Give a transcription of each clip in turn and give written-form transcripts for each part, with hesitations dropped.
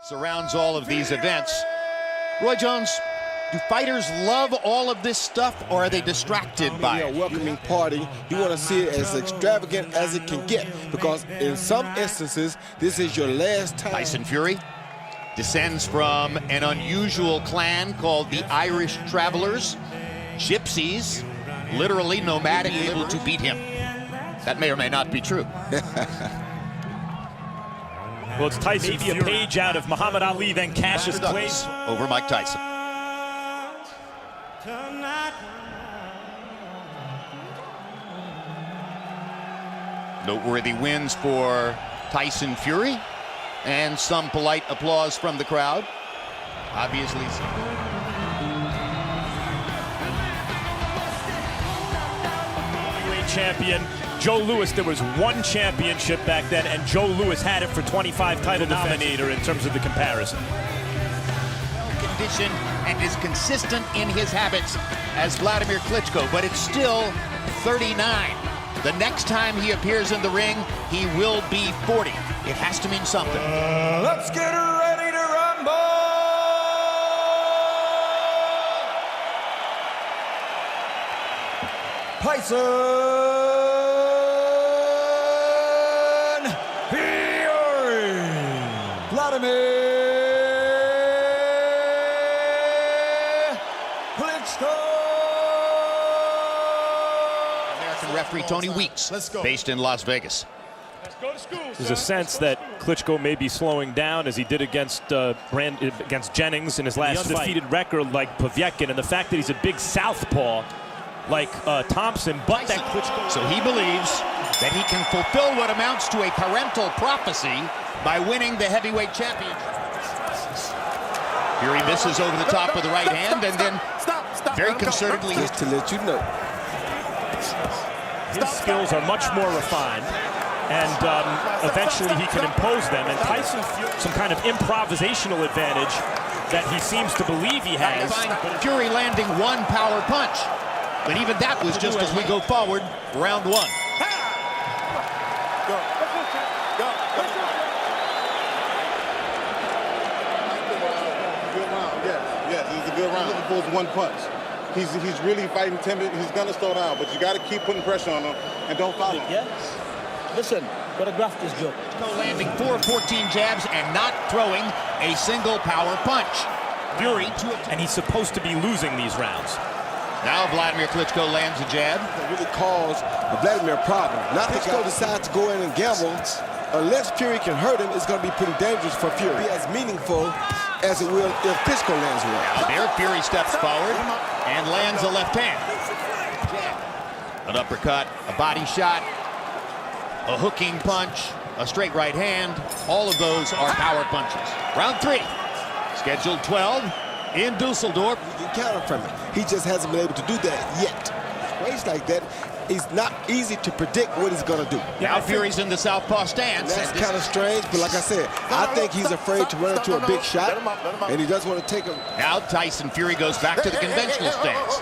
surrounds all of these events. Roy Jones, do fighters love all of this stuff, or are they distracted by it? A welcoming party. You want to see it as extravagant as it can get, because in some instances, this is your last time. Tyson Fury descends from an unusual clan called the Irish Travelers. Gypsies, literally nomadic, able to beat him. That may or may not be true. Well, it's Tyson Fury. Maybe a page out of Muhammad Ali, then Cassius Clay over Mike Tyson. Noteworthy wins for Tyson Fury, and some polite applause from the crowd. Obviously. Heavyweight champion Joe Louis. There was one championship back then, and Joe Louis had it for 25 title denominator in terms of the comparison. Condition and is consistent in his habits as Wladimir Klitschko, but it's still 39. The next time he appears in the ring, he will be 40. It has to mean something. Let's get ready to rumble! Tyson Fury! Wladimir Klitschko! American referee Tony Weeks, based in Las Vegas. There's a sense that Klitschko may be slowing down, as he did against Jennings in his last fight. Undefeated record like Povetkin, and the fact that he's a big southpaw like Thompson, but that Klitschko. So he believes that he can fulfill what amounts to a parental prophecy by winning the heavyweight championship. Fury misses over the top with the right hand, and then very concertedly. Just to let you know, his skills are much more refined, and eventually he can impose them. And Tyson Fury, some kind of improvisational advantage that he seems to believe he has. Fury landing one power punch, but even that was just as we go forward, round one. Yes, it's a good round. Looking for one punch. He's really fighting timid. He's gonna slow down, but you got to keep putting pressure on him and don't foul him. Yes. Listen, gotta graph this joke. Landing 4 of 14 jabs and not throwing a single power punch. Fury, and he's supposed to be losing these rounds. Now Wladimir Klitschko lands a jab. That really caused Vladimir a problem. Now Klitschko decides to go in and gamble. Unless Fury can hurt him, it's going to be pretty dangerous for Fury. Be as meaningful as it will if Klitschko lands one. Now there, Fury steps forward and lands a left hand. An uppercut, a body shot, a hooking punch, a straight right hand. All of those are power punches. Round 3, scheduled 12 in Düsseldorf. You can counter from it. He just hasn't been able to do that yet. Ways like that, it's not easy to predict what he's going to do. Now Fury's in the southpaw stance. That's kind of strange, but like I said, I think he's afraid to run into a big shot, and he doesn't want to take him. Now Tyson Fury goes back to the conventional stance.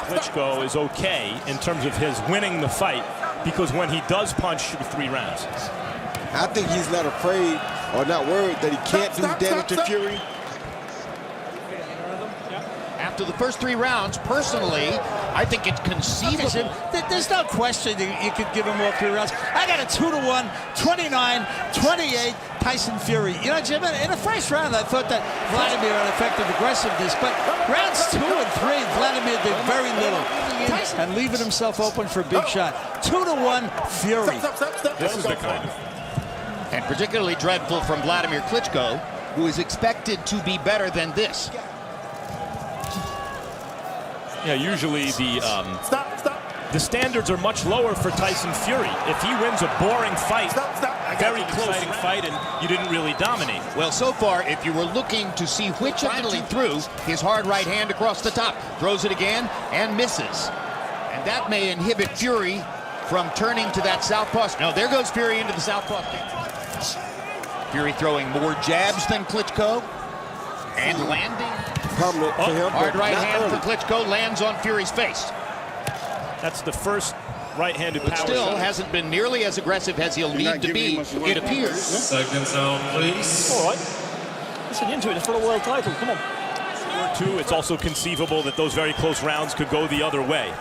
Klitschko is okay in terms of his winning the fight, because when he does punch, should be 3 rounds. I think he's not afraid or not worried that he can't do damage to Fury. After the first 3 rounds, personally, I think it's conceivable. There's no question you could give him all 3 rounds. I got a 2-1, 29-28 Tyson Fury. You know, Jim, in the first round, I thought that Wladimir had effective aggressiveness, but rounds 2 and 3, Wladimir did very little and leaving himself open for a big shot. 2-1 Fury. This is the kind of... And particularly dreadful from Wladimir Klitschko, who is expected to be better than this. Yeah, usually the standards are much lower for Tyson Fury. If he wins a boring fight, very exciting fight, and you didn't really dominate. Well, so far, if you were looking to see which finally threw his hard right hand across the top, throws it again and misses. And that may inhibit Fury from turning to that southpaw. No, there goes Fury into the southpaw. Fury throwing more jabs than Klitschko and landing. Prominent for him, hard right hand early. for Klitschko lands on Fury's face. That's the first right-handed power But still shot. hasn't been nearly as aggressive as he'll need to be, it appears. Second zone, please. All right. Listen into it. It's for a world title. Come on. Or two, it's also conceivable that those very close rounds could go the other way.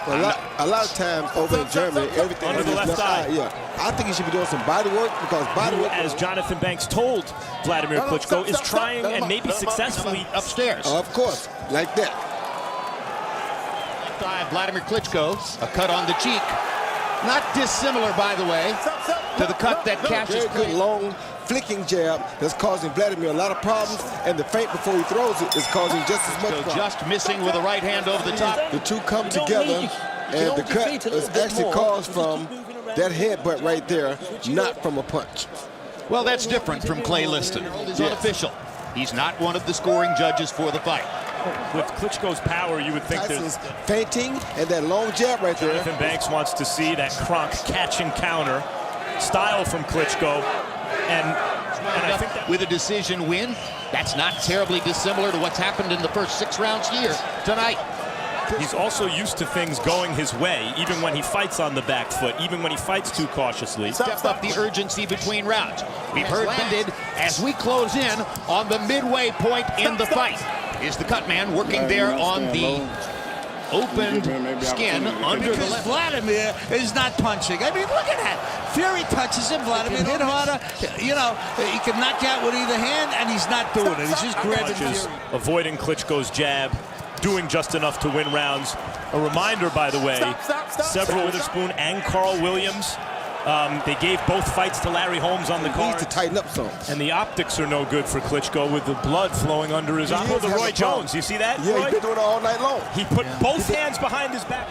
Well, a lot of times over in Germany, everything Under is the left eye. Yeah, I think he should be doing some body work because body work. As Jonathan Banks told Wladimir Klitschko, is trying and maybe successfully upstairs. Of course, like that. Left eye of Wladimir Klitschko, a cut on the cheek. Not dissimilar, by the way, to the cut that catches. Very good long flicking jab that's causing Wladimir a lot of problems, and the feint before he throws it is causing just as much problems. Just missing with a right hand over the top. The two come together, and the cut is actually caused from that headbutt right there, not from a punch. Well, that's different from Clay Liston. He's unofficial. He's not one of the scoring judges for the fight. With Klitschko's power, you would think Tyson's feinting and that long jab right there. Jonathan Banks wants to see that Kronk catch and counter style from Klitschko. And I think that with a decision win, that's not terribly dissimilar to what's happened in the first 6 rounds here tonight. He's also used to things going his way, even when he fights on the back foot, even when he fights too cautiously. Step up the urgency between rounds. We've heard landed as we close in on the midway point in the fight. Is the cut man working there on the opened skin under the left. Wladimir is not punching. I mean, look at that. Fury touches him. Wladimir hit harder. You know, he can knock out with either hand, and he's not doing it. He's just grabbing Fury. Avoiding Klitschko's jab, doing just enough to win rounds. A reminder, by the way, several Witherspoon and Carl Williams, they gave both fights to Larry Holmes on the card. Needs to tighten up some. And the optics are no good for Klitschko with the blood flowing under his eye. Oh, the Roy Jones, you see that? Yeah, Roy? he's been doing it all night long. He put both hands behind his back.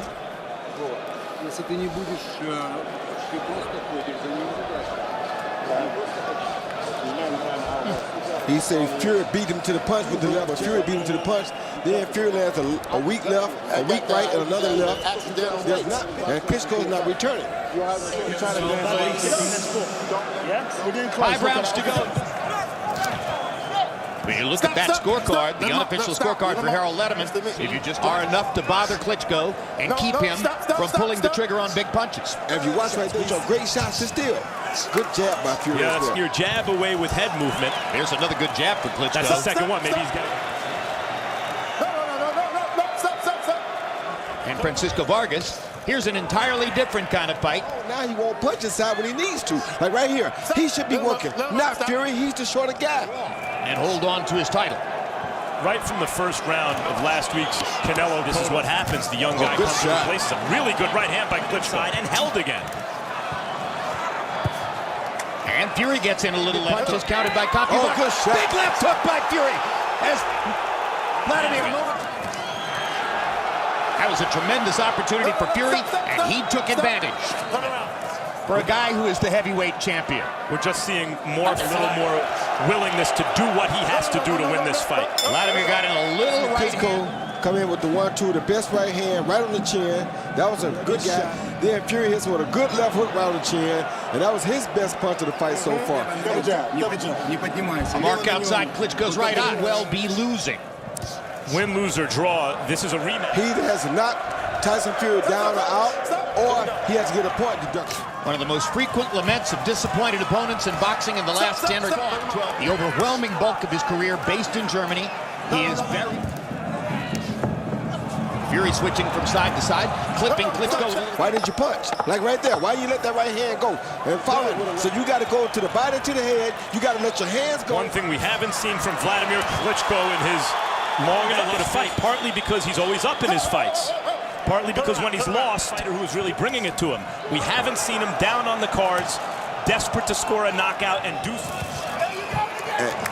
Если ты не будешь, ты просто ходишь за ним. He said Fury beat him to the punch with the left, but Fury beat him to the punch. Then Fury lands a weak left, a weak right, and another left. And Klitschko's not returning. 5 rounds to go. When you look at that scorecard, the unofficial scorecard for Harold Lederman, if you just are enough to bother Klitschko and keep him from pulling the trigger on big punches. And if you watch right there, you great shots to steal. Good jab by Fury. Yeah, that's your jab away with head movement. There's another good jab for Klitschko. That's the second one. Maybe he's got it. And Francisco Vargas, here's an entirely different kind of fight. Now he won't punch inside when he needs to. Like right here, he should be working. Not Fury, he's the shorter guy. And hold on to his title. Right from the first round of last week's Canelo, this is what happens. The young guy comes to replace him. Really good right hand by Klitschko and held again. And Fury gets in a little left, just counted by Copy. Oh, good shot. Big left hook by Fury. As Wladimir. That was a tremendous opportunity for Fury, and he took advantage. For a guy who is the heavyweight champion. We're just seeing a little more willingness to do what he has to do to win this fight. Wladimir got in a little right hand. Come in with the 1-2, the best right hand right on the chin. That was a good guy. Then Fury hits with a good left hook right on the chin, and that was his best punch of the fight so far. A mark outside Klitschko's right eye. Well be losing. Win, lose, or draw, this is a rematch. He either has to knock Tyson Fury down or out, or he has to get a point deduction. One of the most frequent laments of disappointed opponents in boxing in the last 10 or 12. The overwhelming bulk of his career based in Germany. He is very... Fury switching from side to side, clipping Klitschko. Why did you punch? Like right there. Why you let that right hand go and follow it? So you got to go to the body, to the head. You got to let your hands go. One thing we haven't seen from Wladimir Klitschko in his long enough to fight, partly because he's always up in his fights, partly because when he's lost, who's really bringing it to him. We haven't seen him down on the cards, desperate to score a knockout and do something.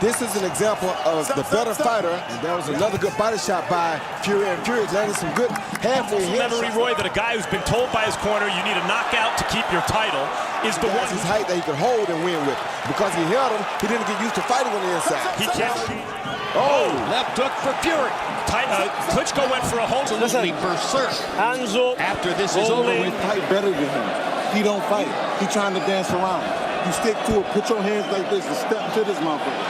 This is an example of the better fighter, and that was another good body shot by Fury, and Fury landed some good halfway hits. Remember, Roy, that a guy who's been told by his corner you need a knockout to keep your title is the one his height that he could hold and win with. Because he held him, he didn't get used to fighting on the inside. He can't. Oh, left hook for Fury. Klitschko went for a hold. Absolutely berserk. Hands up. After this is over with. Fight better than him. He don't fight. He trying to dance around. You stick to it. Put your hands like this and step to this motherfucker.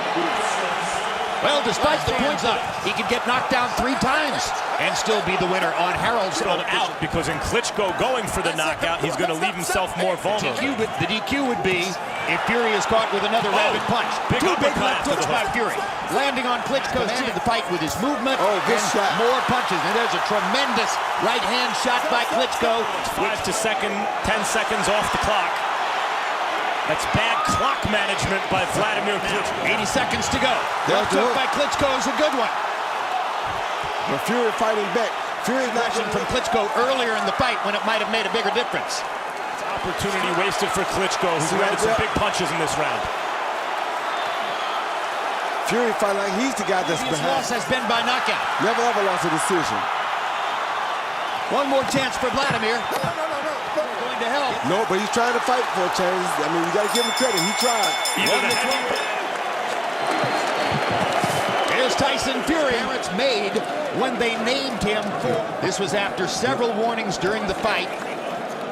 Well, despite the points up, he could get knocked down 3 times and still be the winner on Harold's out, because in Klitschko going for the knockout, he's going to leave himself more vulnerable. The DQ would be if Fury is caught with another rapid punch. Two big left hooks by Fury. Landing on Klitschko, ended the fight with his movement and more punches. And there's a tremendous right hand shot by Klitschko. 5 to 10 seconds off the clock. That's bad clock management by Wladimir Klitschko. 80 seconds to go. Left hook by Klitschko is a good one. But Fury fighting back. Fury's not from Klitschko earlier in the fight when it might have made a bigger difference. Opportunity wasted for Klitschko, who landed some big punches in this round. Fury fighting like he's the guy that's His behind. loss has been by knockout. Never ever lost a decision. One more chance for Wladimir. Going to help. No, but he's trying to fight for a chance. I mean, you got to give him credit. He tried. Here's Tyson Fury. Parents made when they named him for. This was after several warnings during the fight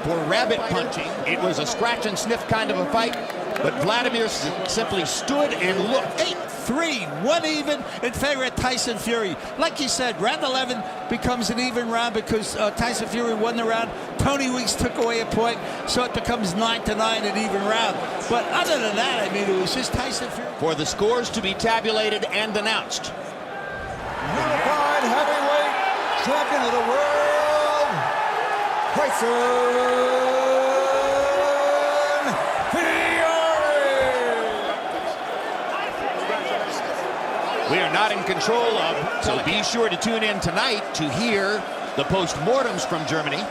for rabbit punching. It was a scratch and sniff kind of a fight, but Wladimir simply stood and looked. 8-3, 1 even in favor of Tyson Fury. Like you said, round 11 becomes an even round because Tyson Fury won the round. Tony Weeks took away a point, so it becomes 9-9, an even round. But other than that, I mean, it was just Tyson Fury. For the scores to be tabulated and announced. Unified heavyweight champion of the world, Tyson We are not in control of, so be sure to tune in tonight to hear the post-mortems from Germany.